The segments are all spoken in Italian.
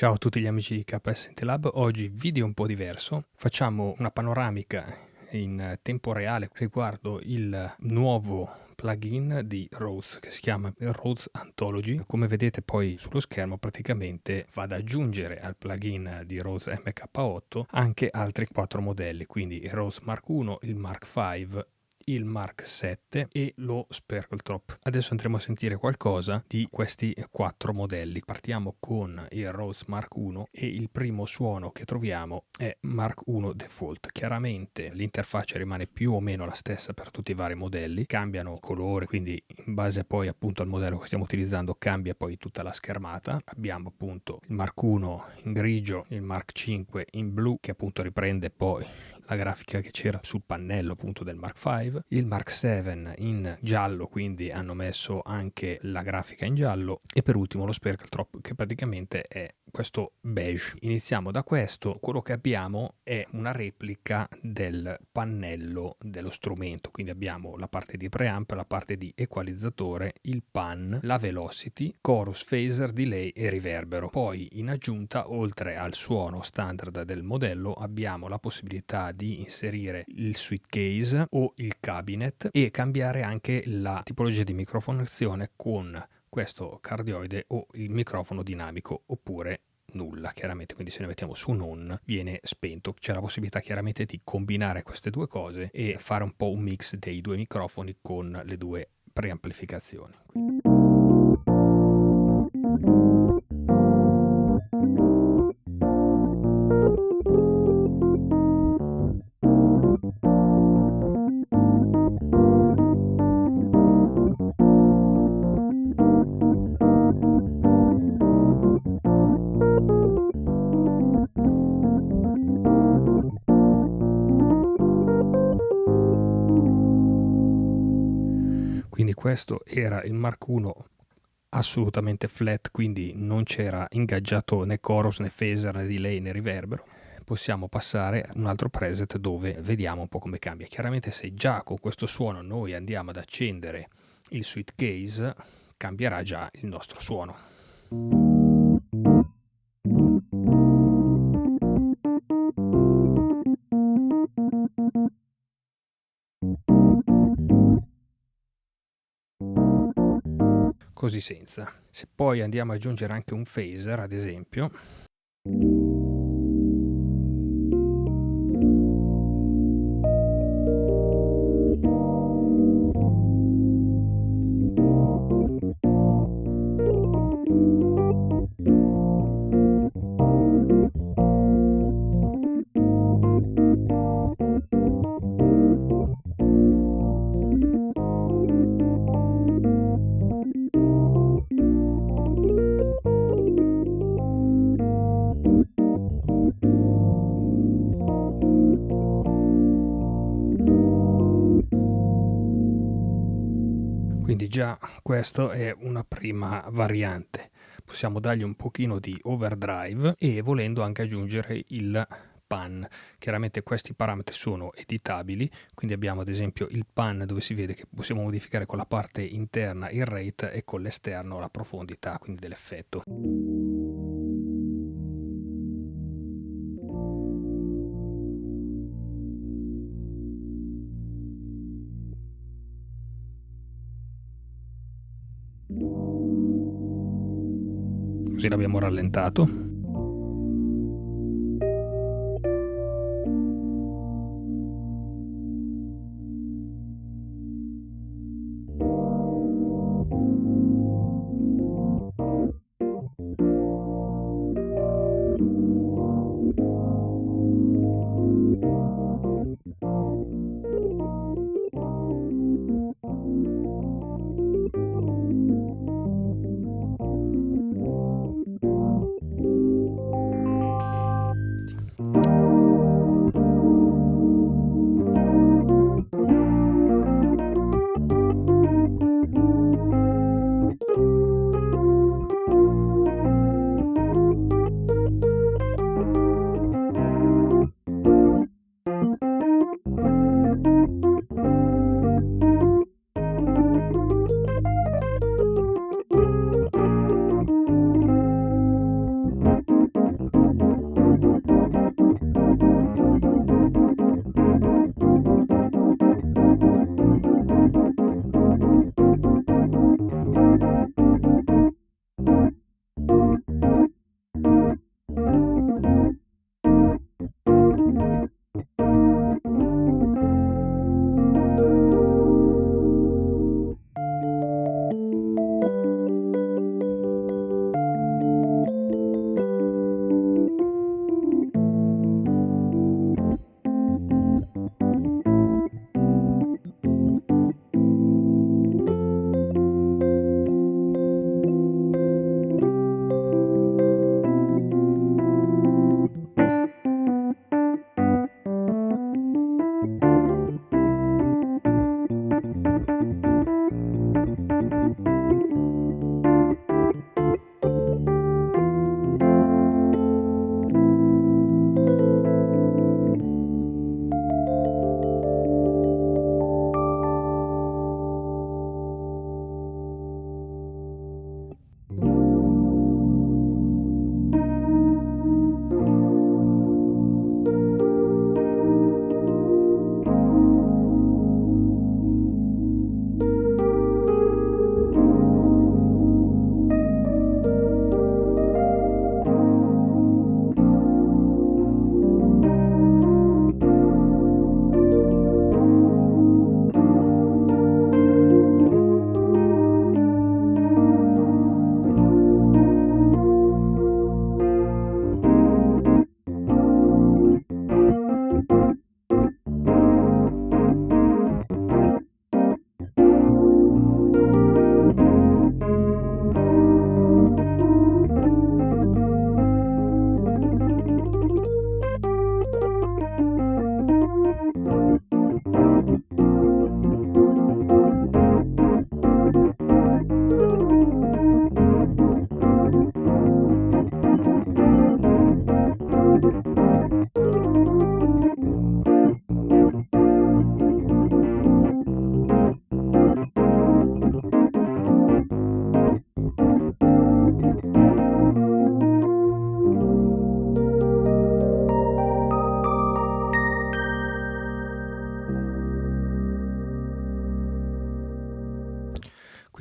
Ciao a tutti gli amici di KSNT Lab, oggi video un po' diverso, facciamo una panoramica in tempo reale riguardo il nuovo plugin di Rhodes che si chiama Rhodes Anthology. Come vedete poi sullo schermo praticamente va ad aggiungere al plugin di Rhodes MK8 anche altri 4 modelli, quindi il Rhodes Mark 1, il Mark 5, il Mark 7 e lo Spectrum. Adesso andremo a sentire qualcosa di questi 4 modelli. Partiamo con il Rhodes Mark 1 e il primo suono che troviamo è Mark 1 Default. Chiaramente l'interfaccia rimane più o meno la stessa per tutti i vari modelli, cambiano colore, quindi in base poi appunto al modello che stiamo utilizzando cambia poi tutta la schermata. Abbiamo appunto il Mark 1 in grigio, il Mark 5 in blu che appunto riprende poi la grafica che c'era sul pannello appunto del Mark 5, il Mark 7 in giallo, quindi hanno messo anche la grafica in giallo, e per ultimo lo Spectrum che praticamente è questo beige. Iniziamo da questo. Quello che abbiamo è una replica del pannello dello strumento, quindi abbiamo la parte di preamp, la parte di equalizzatore, il pan, la velocity, chorus, phaser, delay e riverbero. Poi in aggiunta, oltre al suono standard del modello, abbiamo la possibilità di inserire il switchcase o il cabinet e cambiare anche la tipologia di microfonazione con questo cardioide o il microfono dinamico oppure nulla, chiaramente. Quindi se ne mettiamo su non viene spento. C'è la possibilità chiaramente di combinare queste due cose e fare un po' un mix dei due microfoni con le due preamplificazioni. Quindi questo era il Mark 1 assolutamente flat, quindi non c'era ingaggiato né chorus né phaser né delay né riverbero. Possiamo passare a un altro preset dove vediamo un po' come cambia. Chiaramente se già con questo suono noi andiamo ad accendere il switchcase, cambierà già il nostro suono. Così senza. Se poi andiamo ad aggiungere anche un phaser, ad esempio, quindi già questo è una prima variante. Possiamo dargli un pochino di overdrive e volendo anche aggiungere il pan. Chiaramente questi parametri sono editabili, quindi abbiamo ad esempio il pan dove si vede che possiamo modificare con la parte interna il rate e con l'esterno la profondità, quindi dell'effetto. Così l'abbiamo rallentato.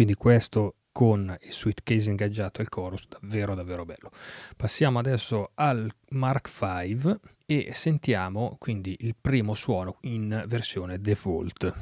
Quindi questo con il sweet case ingaggiato e il chorus, davvero davvero bello. Passiamo adesso al Mark V e sentiamo quindi il primo suono in versione default.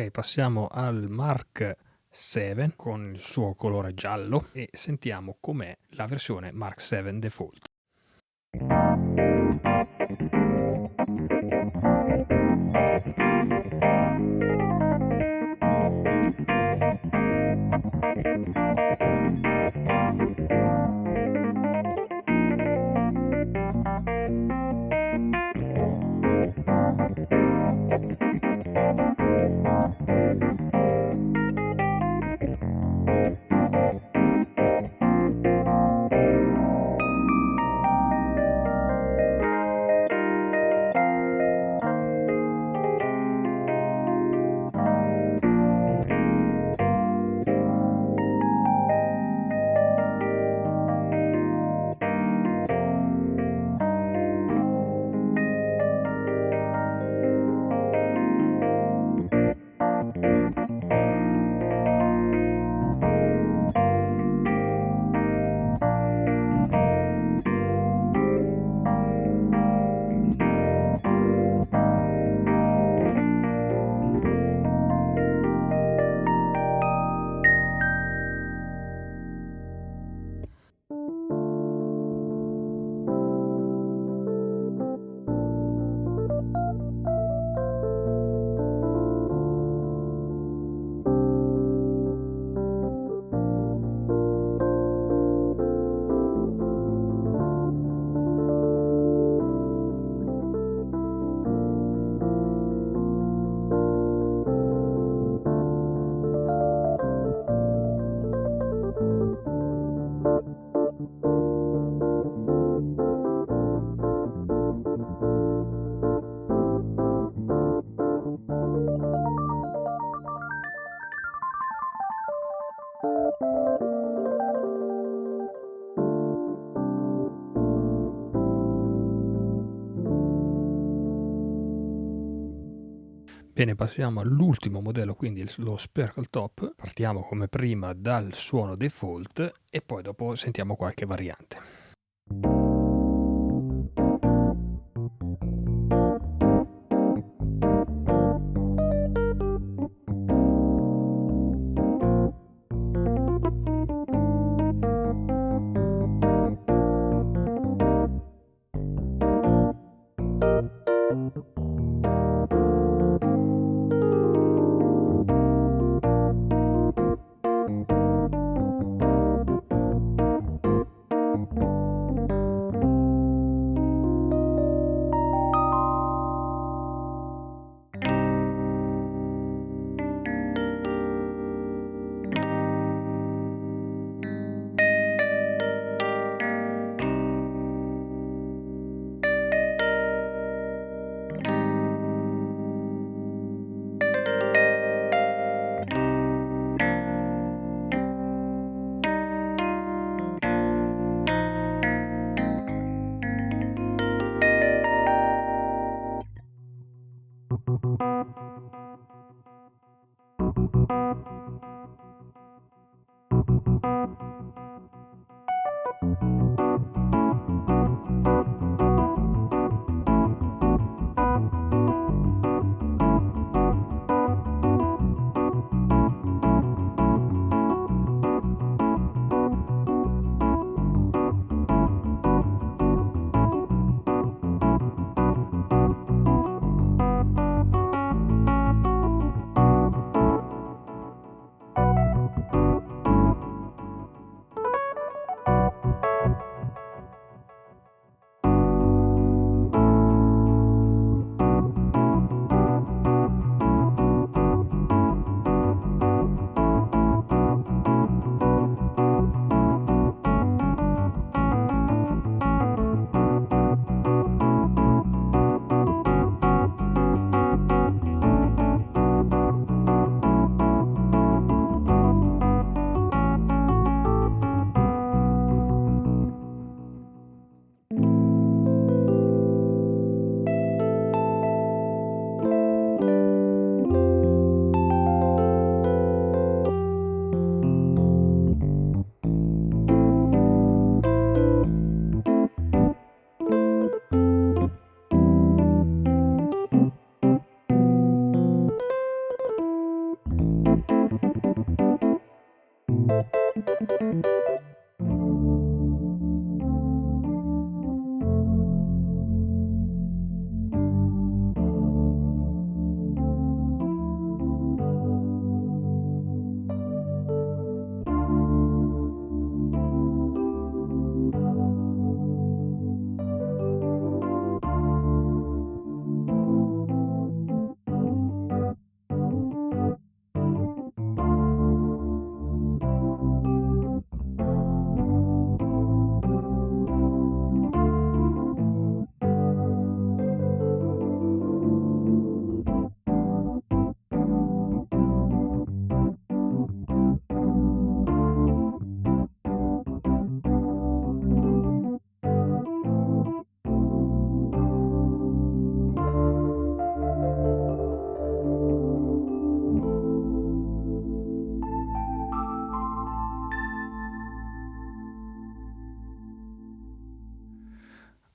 Ok, passiamo al Mark 7 con il suo colore giallo e sentiamo com'è la versione Mark 7 Default. Bene, passiamo all'ultimo modello, quindi lo Sparkle Top. Partiamo come prima dal suono default e poi dopo sentiamo qualche variante.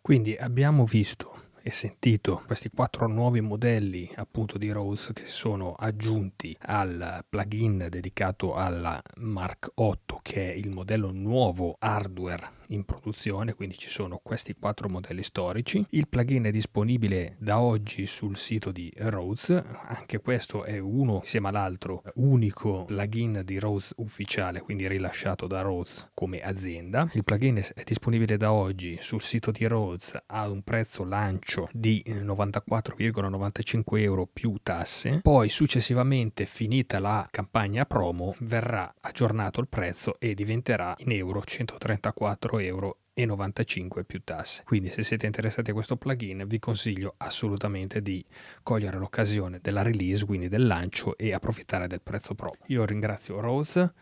Quindi abbiamo visto e sentito questi 4 nuovi modelli appunto di Rhodes che si sono aggiunti al plugin dedicato alla Mark 8, che è il modello nuovo hardware in produzione, quindi ci sono questi 4 modelli storici. Il plugin è disponibile da oggi sul sito di Rhodes, anche questo è uno insieme all'altro unico plugin di Rhodes ufficiale, quindi rilasciato da Rhodes come azienda. Il plugin è disponibile da oggi sul sito di Rhodes a un prezzo lancio di 94,95 euro più tasse. Poi successivamente, finita la campagna promo, verrà aggiornato il prezzo e diventerà in euro 134,95 più tasse. Quindi se siete interessati a questo plugin vi consiglio assolutamente di cogliere l'occasione della release, quindi del lancio, e approfittare del prezzo promo. Io ringrazio Rhodes,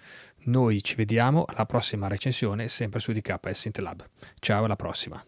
noi ci vediamo alla prossima recensione sempre su DK Synth Lab. Ciao, alla prossima.